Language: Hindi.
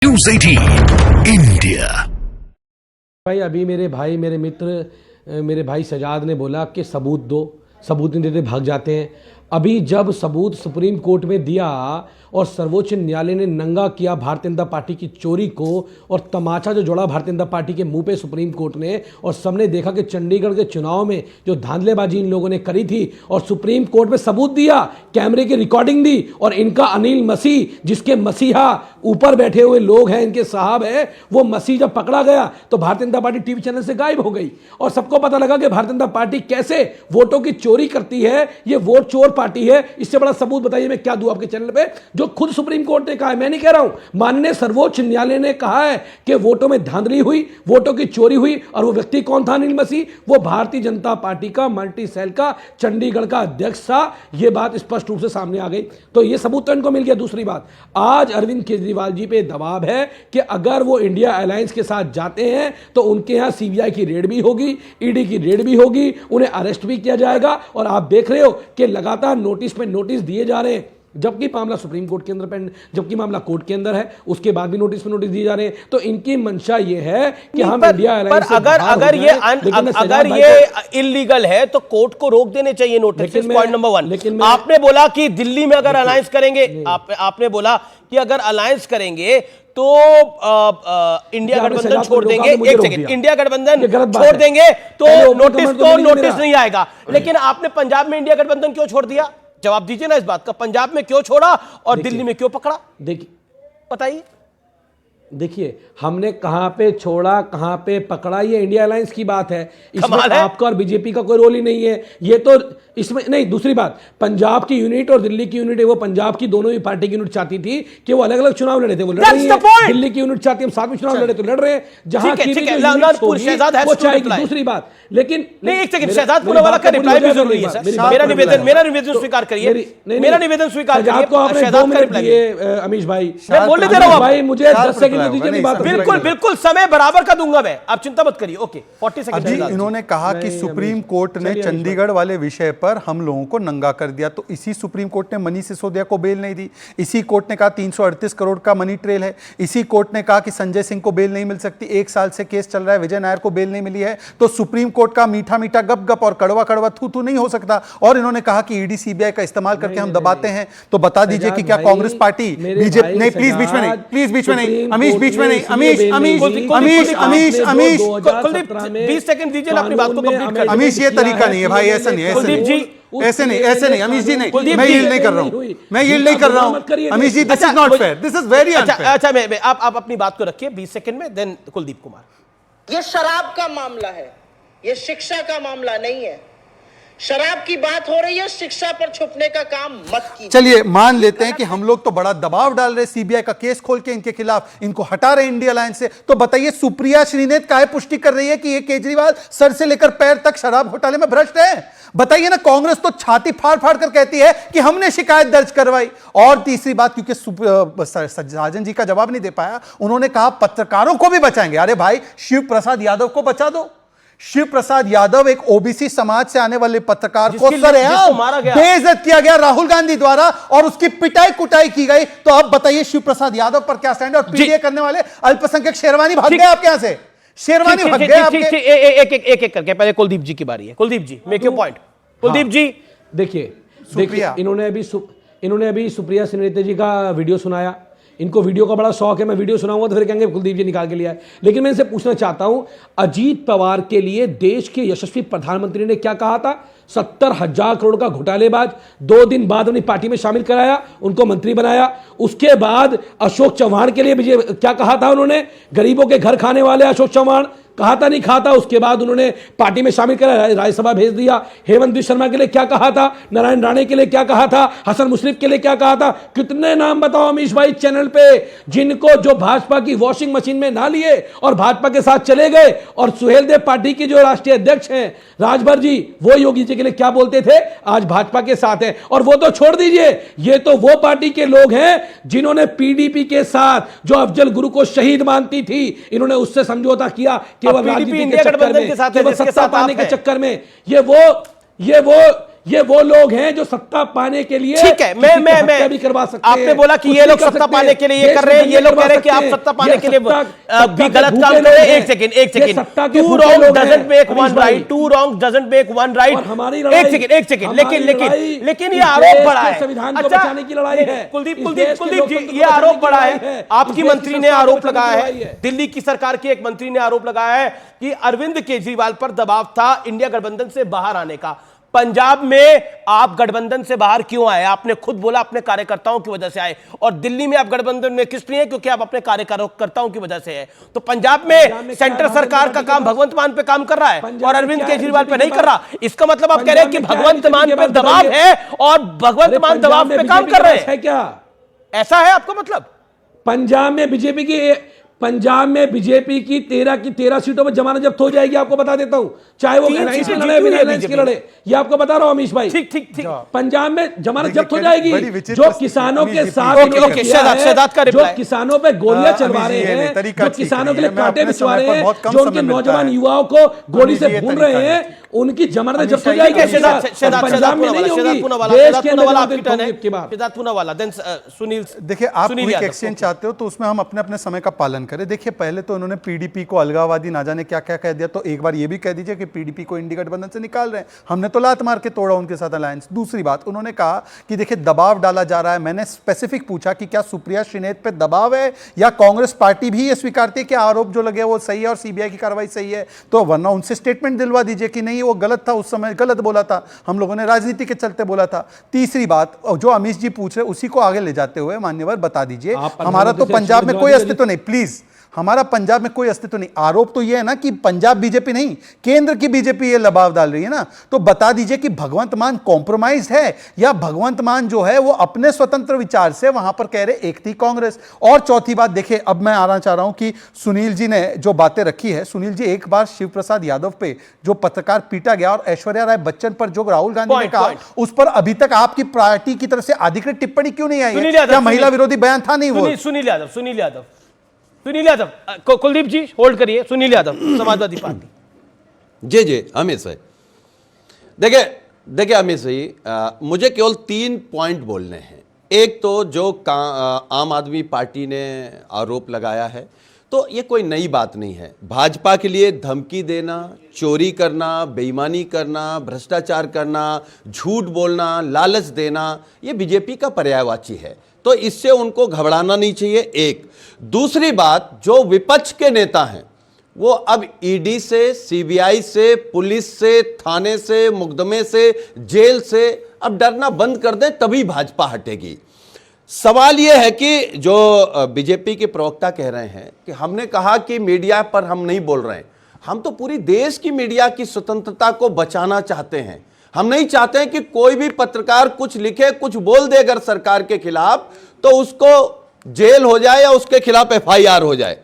News 18 India. भाई अभी मेरे भाई मेरे मित्र मेरे भाई सजाद ने बोला कि सबूत दो, सबूत नहीं देते भाग जाते हैं। अभी जब सबूत सुप्रीम कोर्ट में दिया और सर्वोच्च न्यायालय ने नंगा किया भारतीय जनता पार्टी की चोरी को और तमाचा जो जोड़ा भारतीय जनता पार्टी के मुंह पे सुप्रीम कोर्ट ने, और सबने देखा कि चंडीगढ़ के चुनाव में जो धांधलेबाजी इन लोगों ने करी थी और सुप्रीम कोर्ट में सबूत दिया, कैमरे की रिकॉर्डिंग दी, और इनका अनिल मसीह जिसके मसीहा ऊपर बैठे हुए लोग हैं, इनके साहब है, वो मसीह जब पकड़ा गया तो Bharatiya Janata party TV channel से गायब हो गई और सबको पता लगा कि भारतीय जनता पार्टी कैसे वोटों की चोरी करती है, ये वोट चोर पार्टी है। इससे बड़ा सबूत बताइए मैं क्या दूं आपके चैनल पे, जो खुद सुप्रीम कोर्ट ने कहा है, मैं नहीं कह रहा हूं, माननीय सर्वोच्च न्यायालय ने कहा है कि वोटों में धांधली हुई, वोटों की चोरी हुई। और वो व्यक्ति कौन था? अनिल मसीह, वो भारतीय जनता पार्टी का मल्टी सेल का चंडीगढ़ का अध्यक्ष था। यह बात स्पष्ट रूप से सामने आ गई, तो यह सबूत तो इनको मिल गया। दूसरी बात, आज अरविंद केजरीवाल जी पे दबाव है कि अगर वो इंडिया अलायंस के साथ जाते हैं तो उनके यहां सीबीआई की रेड भी होगी, ईडी की रेड भी होगी, उन्हें अरेस्ट भी किया जाएगा। और आप देख रहे हो कि लगातार नोटिस पे नोटिस दिए जा रहे हैं, जबकि मामला सुप्रीम कोर्ट के अंदर जबकि मामला कोर्ट के अंदर है, उसके बाद भी नोटिस पे नोटिस दिए जा रहे हैं। तो इनकी मंशा ये है कि हम इंडिया अलायंस से अगर ये इलीगल है तो कोर्ट को रोक देने चाहिए नोटिस। पॉइंट नंबर 1, लेकिन आपने बोला कि दिल्ली में अगर अलायंस करेंगे, आपने बोला कि अगर अलायंस करेंगे तो इंडिया गठबंधन छोड़ देंगे। एक सेकंड, इंडिया गठबंधन छोड़ देंगे तो नोटिस नहीं आएगा। लेकिन आपने पंजाब में इंडिया गठबंधन क्यों छोड़ दिया? जवाब दीजिए ना इस बात का, पंजाब में क्यों छोड़ा और दिल्ली में क्यों पकड़ा? देखिए बताइए। देखिए, हमने कहां पे छोड़ा, कहां पे पकड़ा, ये इंडिया अलायंस की बात है। इसमें आपका और बीजेपी का कोई रोल ही नहीं है। ये तो इसमें नहीं। दूसरी बात, पंजाब की यूनिट और दिल्ली की यूनिट है, वो पंजाब की दोनों ही पार्टी की यूनिट चाहती थी कि वो अलग अलग चुनाव लड़े थे, वो लड़ रही है। दिल्ली की यूनिट चाहती हम साथ में चुनाव लड़े तो लड़ रहे हैं, जहां की वो चाहेगी। दूसरी बात, लेकिन नहीं, एक सेकंड, शहजाद पूनावाला का रिप्लाई भी जरूरी है सर। मेरा निवेदन स्वीकार करिए, मेरा निवेदन स्वीकार करिए। आपको आपने 2 मिनट दिए अमीश भाई, मैं बोलने दे रहा हूं भाई, मुझे 10 सेकंड दीजिए। बिल्कुल समय बराबर का दूंगा मैं, आप चिंता मत करिए। Okay, 40 second. अभी इन्होंने कहा कि सुप्रीम कोर्ट ने चंडीगढ़ वाले विषय पर हम लोगों को नंगा कर दिया, तो इसी सुप्रीम कोर्ट ने मनीष सिसोदिया को बेल नहीं दी। इसी कोर्ट ने कहा 338 करोड़ का मनी ट्रेल है। इसी कोर्ट ने कहा कि संजय सिंह को बेल नहीं मिल सकती, 1 साल से केस चल रहा है, विजय नायर को बेल नहीं मिली है। तो सुप्रीम कोर्ट का मीठा मीठा गप गप और कड़वा कड़वा थू थू नहीं हो सकता। और इन्होंने कहा कि ईडी सीबीआई का इस्तेमाल करके हम दबाते हैं। तो बता दीजिए कि क्या कांग्रेस पार्टी, बीजेपी, नहीं प्लीज बीच में नहीं, प्लीज बीच में नहीं, अमीश बीच में नहीं, अमीश अमीश अमीश अमीश अमीश कुलदीप 20 सेकंड दीजिए ना अपनी बात को कंप्लीट कर। अमीश ये तरीका नहीं है भाई, ऐसा नहीं, कुलदीप जी ऐसे नहीं अमीश जी नहीं, मैं यील्ड नहीं कर रहा हूं, मैं यील्ड नहीं कर रहा हूं Amish ji, this is not fair, this is very unfair. अच्छा, मैं आप अपनी बात को रखिए 20 सेकंड में, देन कुलदीप कुमार। ये शराब का मामला है, ये शिक्षा का मामला नहीं है। शराब की बात हो रही है, शिक्षा पर छुपने का काम मत कीजिए। चलिए मान लेते हैं कि हम लोग तो बड़ा दबाव डाल रहे, सीबीआई का केस खोल के इनके खिलाफ इनको हटा रहे इंडिया अलायंस से। तो बताइए सुप्रिया श्रीनेत काहे पुष्टि कर रही है कि ये केजरीवाल सर से लेकर पैर तक शराब घोटाले में भ्रष्ट है? बताइए ना। कांग्रेस तो छाती फाड़ फाड़ कर कहती है कि हमने शिकायत दर्ज करवाई। और तीसरी बात, क्योंकि साजन जी का जवाब नहीं दे पाया, उन्होंने कहा पत्रकारों को भी बचाएंगे। अरे भाई, शिव प्रसाद यादव को बचा दो। शिव प्रसाद यादव एक ओबीसी समाज से आने वाले पत्रकार को बेइज्जत किया गया राहुल गांधी द्वारा और उसकी पिटाई कुटाई की गई। तो अब बताइए शिव प्रसाद यादव पर क्या स्टैंड? और पीडीए करने वाले अल्पसंख्यक शेरवानी भाग गए आपके यहां से, शेरवानी भाग गए आपके। एक करके पहले कुलदीप जी की बारी है। कुलदीप जी, मेक योर पॉइंट। कुलदीप जी, देखिए, इन्होंने अभी सुप्रिया श्रीनेत जी का वीडियो सुनाया। इनको वीडियो का बड़ा शौक है, मैं वीडियो सुनाऊंगा तो फिर कहेंगे कुलदीप जी निकाल के लिया है। लेकिन मैं इनसे पूछना चाहता हूं, अजीत पवार के लिए देश के यशस्वी प्रधानमंत्री ने क्या कहा था? 70,000 करोड़ का घोटालेबाज, 2 दिन बाद अपनी पार्टी में शामिल कराया, उनको मंत्री बनाया। उसके बाद अशोक चव्हाण के लिए क्या कहा था उन्होंने? गरीबों के घर खाने वाले अशोक चव्हाण, कहा था नहीं खाता? उसके बाद उन्होंने पार्टी में शामिल करा, राज्यसभा भेज दिया। हेमंत बिश्व शर्मा के लिए क्या कहा था? नारायण राणे के लिए क्या कहा था? हसन मुशर्रफ के लिए क्या कहा था? कितने नाम बताओ अमीश भाई चैनल पे, जिनको जो भाजपा की वॉशिंग मशीन में ना लिए और भाजपा के साथ चले गए। और सुहेल देव पार्टी के जो राष्ट्रीय अध्यक्ष हैं राजभर जी, वो योगी जी के लिए क्या बोलते थे? आज भाजपा के साथ है। और वो तो छोड़ दीजिए, ये तो वो पार्टी के लोग हैं जिन्होंने पीडीपी के साथ जो अफजल गुरु को शहीद मानती थी, इन्होंने उससे समझौता किया केवल राजनीति के चक्कर में, केवल सत्ता पाने के चक्कर में। ये वो ये वो लोग हैं जो सत्ता पाने के लिए ठीक है, मैं भी करवा सकते हैं। आपने बोला कि ये लोग सत्ता पाने के लिए ये कर रहे हैं, ये लोग कह रहे हैं कि आप सत्ता पाने के लिए भी गलत काम कर रहे हैं। एक second, two wrong doesn't make one right, two wrong doesn't make one right. एक सेकंड, लेकिन ये आरोप बड़ा है। संविधान को बचाने की लड़ाई है। कुलदीप जी, ये आरोप बड़ा है। आपकी मंत्री ने आरोप लगाया है, दिल्ली की सरकार की एक मंत्री ने आरोप लगाया है कि अरविंद केजरीवाल पर दबाव था इंडिया गठबंधन से बाहर आने का। पंजाब में आप गठबंधन से बाहर क्यों आए? आपने खुद बोला अपने कार्यकर्ताओं की वजह से आए, और दिल्ली में आप गठबंधन में किस लिए? क्योंकि आप अपने कार्यकर्ताओं की वजह से है। तो पंजाब में सेंटर सरकार का काम भगवंत मान पे काम कर रहा है और अरविंद केजरीवाल पे नहीं कर रहा। इसका मतलब आप कह रहे हैं कि भगवंत मान पे दबाव है और भगवंत मान दबाव पे काम कर रहे हैं, क्या ऐसा है आपका मतलब? पंजाब में बीजेपी की 13 सीटों पर जमानत जब्त हो जाएगी, आपको बता देता हूं, चाहे वो अलायंस की लड़े बिना अलायंस की लड़े, ये आपको बता रहा हूं अमीश भाई। ठीक पंजाब में जमानत जब्त हो जाएगी। जो किसानों के साथ जो किसानों पे गोलियां चलवा रहे हैं, जो किसानों के लिए कांटे बिछवा रहे हैं, जो उनके नौजवान युवाओं को गोली से भून रहे हैं, उनकी जमानत जब्त हो जाएगी। पंजाब में नहीं होगी, देश के सुनील। देखिए, आप क्विक एक्सचेंज चाहते हो तो उसमें हम अपने अपने समय का पालन करें। देखिए, पहले तो उन्होंने पीडीपी को अलगाववादी ना जाने क्या क्या कह दिया, तो एक बार ये भी कह दीजिए कि पीडीपी को इंडिया गठबंधन से निकाल रहे हैं, हमने तो लात मार के तोड़ा उनके साथ अलायंस। दूसरी बात, उन्होंने कहा कि देखिए दबाव डाला जा रहा है। मैंने स्पेसिफिक पूछा कि क्या सुप्रिया श्रीनेत पे दबाव है या कांग्रेस पार्टी भी ये स्वीकारती है कि आरोप जो लगे वो सही है और सीबीआई की कार्रवाई सही है? तो वरना उनसे स्टेटमेंट दिलवा दीजिए कि नहीं वो गलत था, उस समय गलत बोला था, हम लोगों ने राजनीति के चलते बोला था। तीसरी बात, जो अमीश जी पूछ रहे उसी को आगे ले जाते हुए मान्यवर बता दीजिए, हमारा तो पंजाब में कोई अस्तित्व नहीं, प्लीज, हमारा पंजाब में कोई अस्तित्व नहीं। आरोप तो यह है ना कि पंजाब बीजेपी नहीं, केंद्र की बीजेपी ये दबाव डाल रही है ना, तो बता दीजिए कि भगवंत मान कॉम्प्रोमाइज है या भगवंत मान जो है वो अपने स्वतंत्र विचार से वहां पर कह रहे एक थी कांग्रेस। और चौथी बात, देखिए अब मैं आना चाह रहा हूं कि सुनील जी ने जो बातें रखी है, सुनील जी एक बार शिव प्रसाद यादव पे जो पत्रकार पीटा गया और ऐश्वर्या राय बच्चन पर जो राहुल गांधी ने कहा, उस पर अभी तक आपकी पार्टी की तरफ से अधिकृत टिप्पणी क्यों नहीं आई है? क्या महिला विरोधी बयान था? नहीं, वो सुनील यादव, कुलदीप जी होल्ड करिए। सुनील यादव, समाजवादी पार्टी। जी अमित भाई, देखिए अमित भाई, मुझे केवल 3 पॉइंट बोलने हैं। एक तो जो आम आदमी पार्टी ने आरोप लगाया है, तो ये कोई नई बात नहीं है। भाजपा के लिए धमकी देना, चोरी करना, बेईमानी करना, भ्रष्टाचार करना, झूठ बोलना, लालच देना, ये बीजेपी का पर्यायवाची है, तो इससे उनको घबराना नहीं चाहिए। एक दूसरी बात, जो विपक्ष के नेता हैं वो अब ईडी से, सीबीआई से, पुलिस से, थाने से, मुकदमे से, जेल से अब डरना बंद कर दें, तभी भाजपा हटेगी। सवाल यह है कि जो बीजेपी के प्रवक्ता कह रहे हैं कि हमने कहा कि मीडिया पर हम नहीं बोल रहे हैं, हम तो पूरी देश की मीडिया की स्वतंत्रता को बचाना चाहते हैं। हम नहीं चाहते हैं कि कोई भी पत्रकार कुछ लिखे, कुछ बोल दे अगर सरकार के खिलाफ, तो उसको जेल हो जाए या उसके खिलाफ एफआईआर हो जाए।